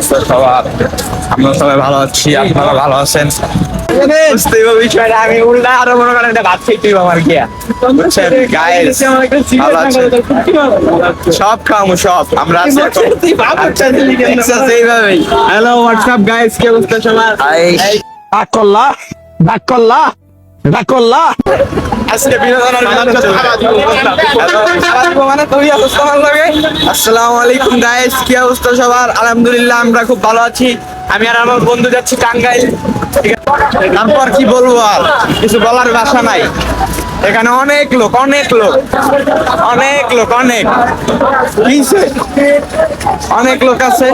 অবস্থা সবার? আমরা সবাই ভালো আছি, আপনারা ভালো আছেন? বিষয়টা আমি উল্টা আরো মনে করেন ভাত খেতে আমার গিয়া বুঝছেন গাইস, ভালো আছেন? সব খামু সব আমরা আছি এইভাবেই। হ্যালো হোয়াটসঅ্যাপ গাইস, কি অবস্থা সবার? ডাক করলা ডাক করলা ডাক করলা আজকে বিনোদনের মানে তুই অবস্থা ভালো লাগে। আসসালামু আলাইকুম গাইস, কি অবস্থা সবার? আলহামদুলিল্লাহ আমরা খুব ভালো আছি। আমি আর আমার বন্ধু যাচ্ছি টাঙ্গাইল। তারপর কি বলবো, আর কিছু বলার ভাষা নাই। এখানে অনেক লোক অনেক লোক অনেক লোক অনেক কিসে অনেক লোক আছে।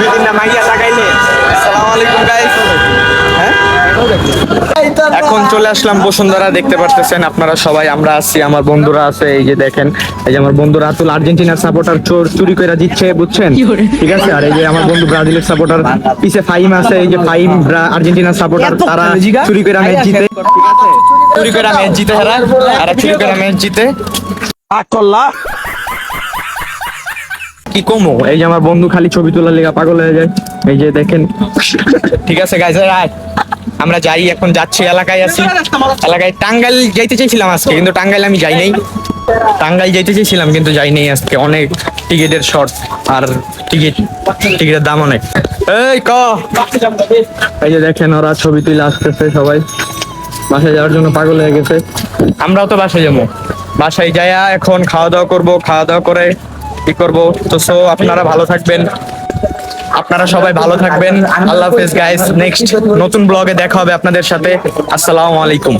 বিভিন্ন মাইয়া লাগাইলে। আসসালামু আলাইকুম গাইস। হ্যাঁ, এখন চলে আসলাম বসুন্ধরা, দেখতে পারতেছেন আপনারা সবাই। আমরা আছি, আমার বন্ধুরা আছে, এই যে দেখেন, এই যে আমার বন্ধু রাতুল আর্জেন্টিনার সাপোর্টার, চুরি করে দিচ্ছে বুঝছেন, ঠিক আছে। আর এই যে আমার বন্ধু ব্রাজিলের সাপোর্টার, পিছে ফাইম আছে, এই যে ফাইম আর্জেন্টিনার সাপোর্টার, তারা চুরি করে ম্যাচ জিতে, ঠিক আছে, চুরি করে ম্যাচ জিতে, এরা চুরি করে ম্যাচ জিতে। ডাক করলা কি কমো, এই যে আমার বন্ধু খালি ছবি তোলার লেগা পাগল হয়ে যায়, এই যে দেখেন, ঠিক আছে গাইজ। আমরা যাই, এখন যাচ্ছি, এলাকায় আছি, এলাকায়। টাঙ্গাইল যাইতে চাইছিলাম আজকে, কিন্তু টাঙ্গাইল আমি যাই নাই। টাঙ্গাইল যাইতে চাইছিলাম কিন্তু যাই নাই আজকে, অনেক টিকিটের শর্ট, আর টিকিটের দাম অনেক। এই যে দেখেন, ওরা ছবি তুলে আসতেছে, সবাই বাসায় যাওয়ার জন্য পাগল হয়ে গেছে। আমরাও তো বাসায় যাবো, বাসায় যাইয়া এখন খাওয়া দাওয়া করবো, খাওয়া দাওয়া করে কি করবো। তো সো আপনারা ভালো থাকবেন, আপনারা সবাই ভালো থাকবেন। আল্লাহ হাফেজ গাইস, নেক্সট নতুন ব্লগে দেখা হবে আপনাদের সাথে। আসসালামু আলাইকুম।